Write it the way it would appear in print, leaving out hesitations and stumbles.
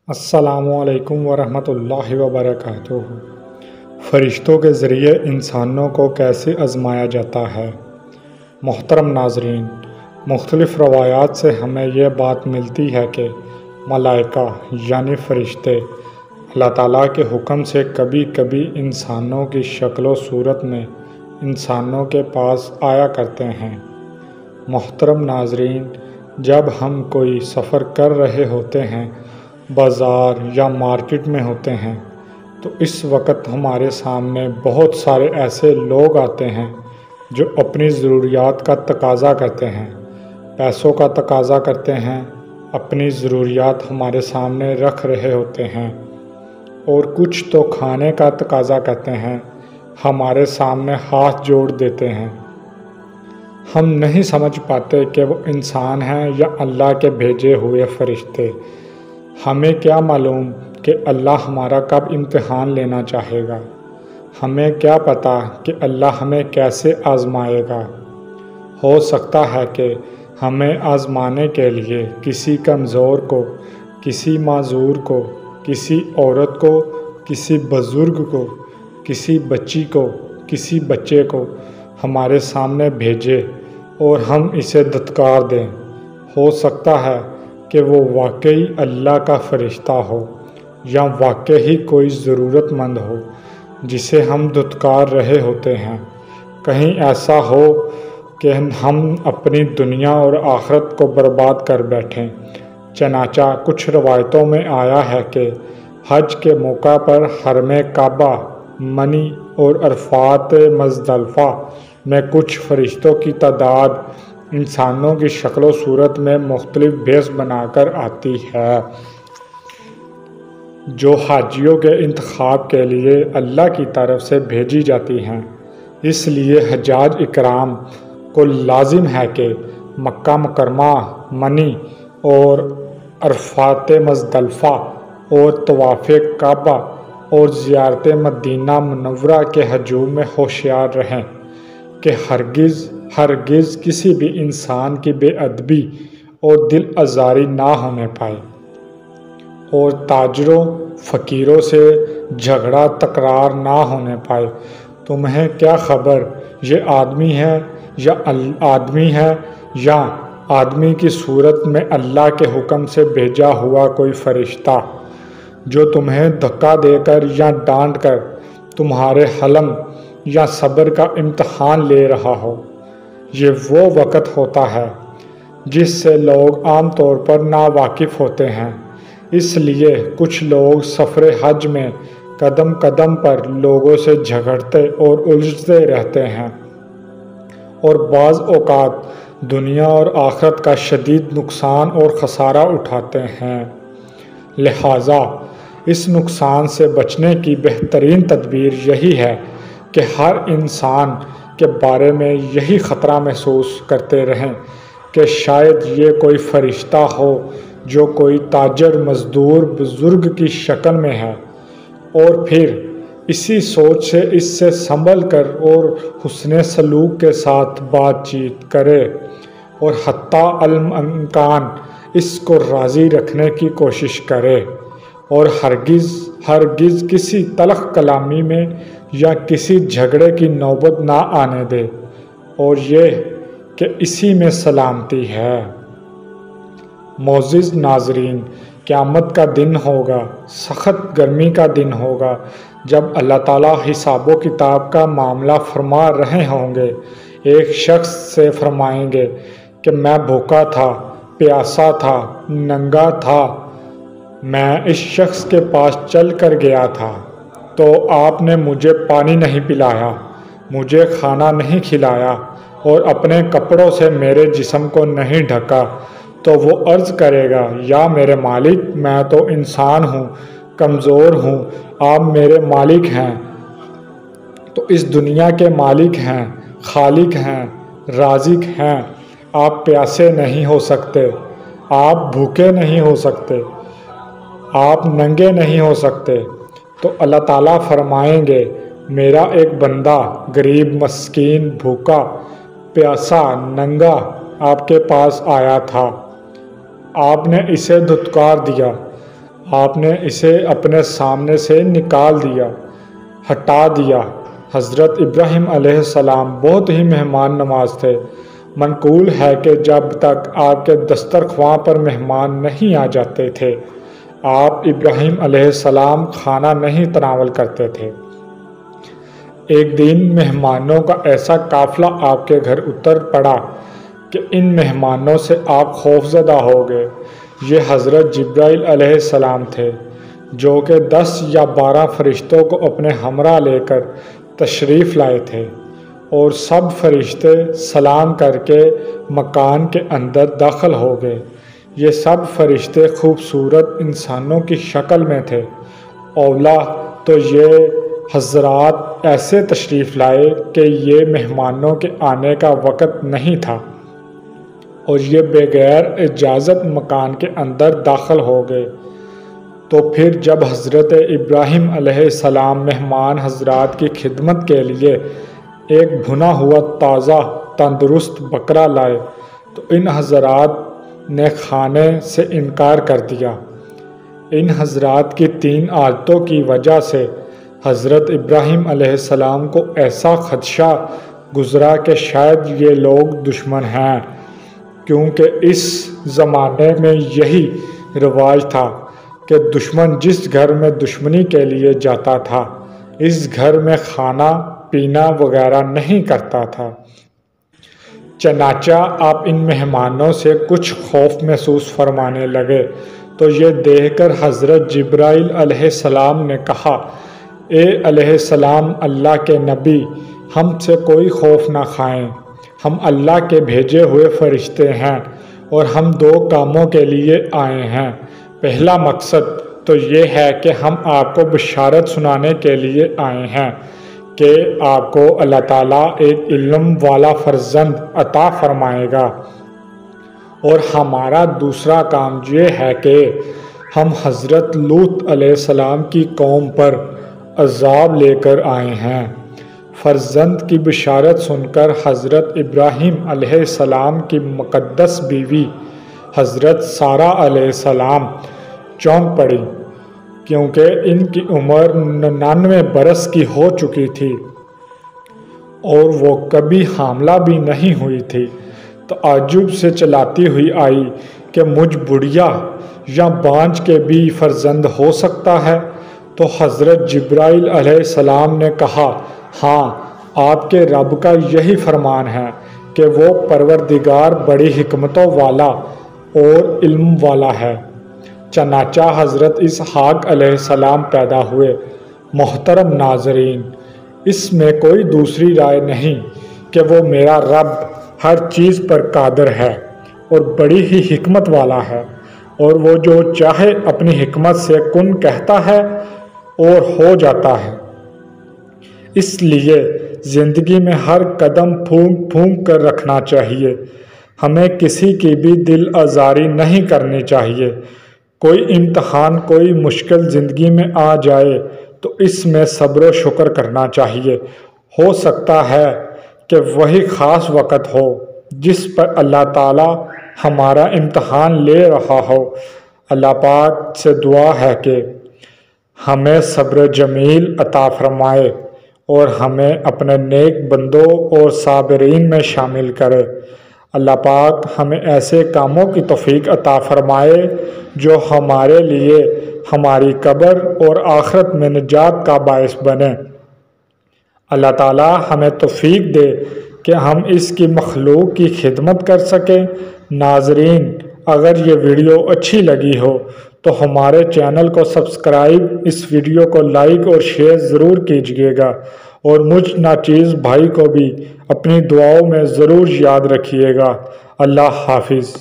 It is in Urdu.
السلام علیکم ورحمۃ اللہ وبرکاتہ۔ فرشتوں کے ذریعے انسانوں کو کیسے آزمایا جاتا ہے؟ محترم ناظرین، مختلف روایات سے ہمیں یہ بات ملتی ہے کہ ملائکہ یعنی فرشتے اللہ تعالیٰ کے حکم سے کبھی کبھی انسانوں کی شکل و صورت میں انسانوں کے پاس آیا کرتے ہیں۔ محترم ناظرین، جب ہم کوئی سفر کر رہے ہوتے ہیں، بازار یا مارکیٹ میں ہوتے ہیں، تو اس وقت ہمارے سامنے بہت سارے ایسے لوگ آتے ہیں جو اپنی ضروریات کا تقاضا کرتے ہیں، پیسوں کا تقاضا کرتے ہیں، اپنی ضروریات ہمارے سامنے رکھ رہے ہوتے ہیں، اور کچھ تو کھانے کا تقاضا کرتے ہیں، ہمارے سامنے ہاتھ جوڑ دیتے ہیں۔ ہم نہیں سمجھ پاتے کہ وہ انسان ہیں یا اللہ کے بھیجے ہوئے فرشتے۔ ہمیں کیا معلوم کہ اللہ ہمارا کب امتحان لینا چاہے گا؟ ہمیں کیا پتہ کہ اللہ ہمیں کیسے آزمائے گا؟ ہو سکتا ہے کہ ہمیں آزمانے کے لیے کسی کمزور کو، کسی معذور کو، کسی عورت کو، کسی بزرگ کو، کسی بچی کو، کسی بچے کو ہمارے سامنے بھیجے اور ہم اسے دھتکار دیں۔ ہو سکتا ہے کہ وہ واقعی اللہ کا فرشتہ ہو یا واقعی کوئی ضرورت مند ہو جسے ہم دھتکار رہے ہوتے ہیں۔ کہیں ایسا ہو کہ ہم اپنی دنیا اور آخرت کو برباد کر بیٹھیں۔ چنانچہ کچھ روایتوں میں آیا ہے کہ حج کے موقع پر حرم کعبہ، منی اور عرفات مزدلفہ میں کچھ فرشتوں کی تعداد انسانوں کی شکل و صورت میں مختلف بھیس بنا کر آتی ہے، جو حاجیوں کے انتخاب کے لیے اللہ کی طرف سے بھیجی جاتی ہیں۔ اس لیے حجاج اکرام کو لازم ہے کہ مکہ مکرمہ، منی اور عرفات مزدلفہ اور طواف کعبہ اور زیارت مدینہ منورہ کے ہجوم میں ہوشیار رہیں کہ ہرگز کسی بھی انسان کی بے ادبی اور دل آزاری نہ ہونے پائے، اور تاجروں فقیروں سے جھگڑا تکرار نہ ہونے پائے۔ تمہیں کیا خبر یہ آدمی ہے یا آدمی کی صورت میں اللہ کے حکم سے بھیجا ہوا کوئی فرشتہ جو تمہیں دھکا دے کر یا ڈانٹ کر تمہارے حلم یا صبر کا امتحان لے رہا ہو۔ یہ وہ وقت ہوتا ہے جس سے لوگ عام طور پر ناواقف ہوتے ہیں۔ اس لیے کچھ لوگ سفر حج میں قدم قدم پر لوگوں سے جھگڑتے اور الجھتے رہتے ہیں، اور بعض اوقات دنیا اور آخرت کا شدید نقصان اور خسارہ اٹھاتے ہیں۔ لہٰذا اس نقصان سے بچنے کی بہترین تدبیر یہی ہے کہ ہر انسان کے بارے میں یہی خطرہ محسوس کرتے رہیں کہ شاید یہ کوئی فرشتہ ہو جو کوئی تاجر مزدور بزرگ کی شکل میں ہے، اور پھر اسی سوچ سے اس سے سنبھل کر اور حسن سلوک کے ساتھ بات چیت کرے، اور حتیٰ الامکان اس کو راضی رکھنے کی کوشش کرے، اور ہرگز کسی تلخ کلامی میں یا کسی جھگڑے کی نوبت نہ آنے دے، اور یہ کہ اسی میں سلامتی ہے۔ معزز ناظرین، قیامت کا دن ہوگا، سخت گرمی کا دن ہوگا، جب اللہ تعالیٰ حساب و کتاب کا معاملہ فرما رہے ہوں گے۔ ایک شخص سے فرمائیں گے کہ میں بھوکا تھا، پیاسا تھا، ننگا تھا، میں اس شخص کے پاس چل کر گیا تھا تو آپ نے مجھے پانی نہیں پلایا، مجھے کھانا نہیں کھلایا، اور اپنے کپڑوں سے میرے جسم کو نہیں ڈھکا، تو وہ عرض کرے گا، یا میرے مالک، میں تو انسان ہوں، کمزور ہوں، آپ میرے مالک ہیں، تو اس دنیا کے مالک ہیں، خالق ہیں، رازق ہیں، آپ پیاسے نہیں ہو سکتے، آپ بھوکے نہیں ہو سکتے، آپ ننگے نہیں ہو سکتے۔ تو اللہ تعالیٰ فرمائیں گے، میرا ایک بندہ غریب، مسکین، بھوکا، پیاسا، ننگا آپ کے پاس آیا تھا، آپ نے اسے دھتکار دیا، آپ نے اسے اپنے سامنے سے نکال دیا، ہٹا دیا۔ حضرت ابراہیم علیہ السلام بہت ہی مہمان نواز تھے۔ منقول ہے کہ جب تک آپ کے دسترخواں پر مہمان نہیں آ جاتے تھے، آپ ابراہیم علیہ السلام کھانا نہیں تناول کرتے تھے۔ ایک دن مہمانوں کا ایسا قافلہ آپ کے گھر اتر پڑا کہ ان مہمانوں سے آپ خوفزدہ ہو گئے۔ یہ حضرت جبرائیل علیہ السلام تھے، جو کہ 10 یا 12 فرشتوں کو اپنے ہمراہ لے کر تشریف لائے تھے، اور سب فرشتے سلام کر کے مکان کے اندر داخل ہو گئے۔ یہ سب فرشتے خوبصورت انسانوں کی شکل میں تھے۔ اولا تو یہ حضرات ایسے تشریف لائے کہ یہ مہمانوں کے آنے کا وقت نہیں تھا، اور یہ بغیر اجازت مکان کے اندر داخل ہو گئے۔ تو پھر جب حضرت ابراہیم علیہ السلام مہمان حضرات کی خدمت کے لیے ایک بھنا ہوا تازہ تندرست بکرا لائے تو ان حضرات نے کھانے سے انکار کر دیا۔ ان حضرات کی 3 عادتوں کی وجہ سے حضرت ابراہیم علیہ السلام کو ایسا خدشہ گزرا کہ شاید یہ لوگ دشمن ہیں، کیونکہ اس زمانے میں یہی رواج تھا کہ دشمن جس گھر میں دشمنی کے لیے جاتا تھا، اس گھر میں کھانا پینا وغیرہ نہیں کرتا تھا۔ چنانچہ آپ ان مہمانوں سے کچھ خوف محسوس فرمانے لگے تو یہ دیکھ کر حضرت جبرائیل علیہ السلام نے کہا، اے علیہ السلام اللہ کے نبی، ہم سے کوئی خوف نہ کھائیں، ہم اللہ کے بھیجے ہوئے فرشتے ہیں، اور ہم 2 کاموں کے لیے آئے ہیں۔ پہلا مقصد تو یہ ہے کہ ہم آپ کو بشارت سنانے کے لیے آئے ہیں کہ آپ کو اللہ تعالیٰ ایک علم والا فرزند عطا فرمائے گا، اور ہمارا دوسرا کام یہ ہے کہ ہم حضرت لوط علیہ السلام کی قوم پر عذاب لے کر آئے ہیں۔ فرزند کی بشارت سن کر حضرت ابراہیم علیہ السلام کی مقدس بیوی حضرت سارہ علیہ السلام چونک پڑی، کیونکہ ان کی عمر 99 برس کی ہو چکی تھی اور وہ کبھی حاملہ بھی نہیں ہوئی تھی۔ تعجب سے چلاتی ہوئی آئی کہ مجھ بڑھیا یا بانجھ کے بھی فرزند ہو سکتا ہے؟ تو حضرت جبرائیل علیہ السلام نے کہا، ہاں، آپ کے رب کا یہی فرمان ہے کہ وہ پروردگار بڑی حکمتوں والا اور علم والا ہے۔ چنانچہ حضرت اسحاق علیہ السلام پیدا ہوئے۔ محترم ناظرین، اس میں کوئی دوسری رائے نہیں کہ وہ میرا رب ہر چیز پر قادر ہے اور بڑی ہی حکمت والا ہے، اور وہ جو چاہے اپنی حکمت سے کن کہتا ہے اور ہو جاتا ہے۔ اس لیے زندگی میں ہر قدم پھونک پھونک کر رکھنا چاہیے۔ ہمیں کسی کی بھی دل آزاری نہیں کرنی چاہیے۔ کوئی امتحان، کوئی مشکل زندگی میں آ جائے تو اس میں صبر و شکر کرنا چاہیے۔ ہو سکتا ہے کہ وہی خاص وقت ہو جس پر اللہ تعالیٰ ہمارا امتحان لے رہا ہو۔ اللہ پاک سے دعا ہے کہ ہمیں صبر جمیل عطا فرمائے اور ہمیں اپنے نیک بندوں اور صابرین میں شامل کرے۔ اللہ پاک ہمیں ایسے کاموں کی توفیق عطا فرمائے جو ہمارے لیے ہماری قبر اور آخرت میں نجات کا باعث بنے۔ اللہ تعالی ہمیں توفیق دے کہ ہم اس کی مخلوق کی خدمت کر سکیں۔ ناظرین، اگر یہ ویڈیو اچھی لگی ہو تو ہمارے چینل کو سبسکرائب، اس ویڈیو کو لائک اور شیئر ضرور کیجیے گا، اور مجھ ناچیز بھائی کو بھی اپنی دعاؤں میں ضرور یاد رکھیے گا۔ اللہ حافظ۔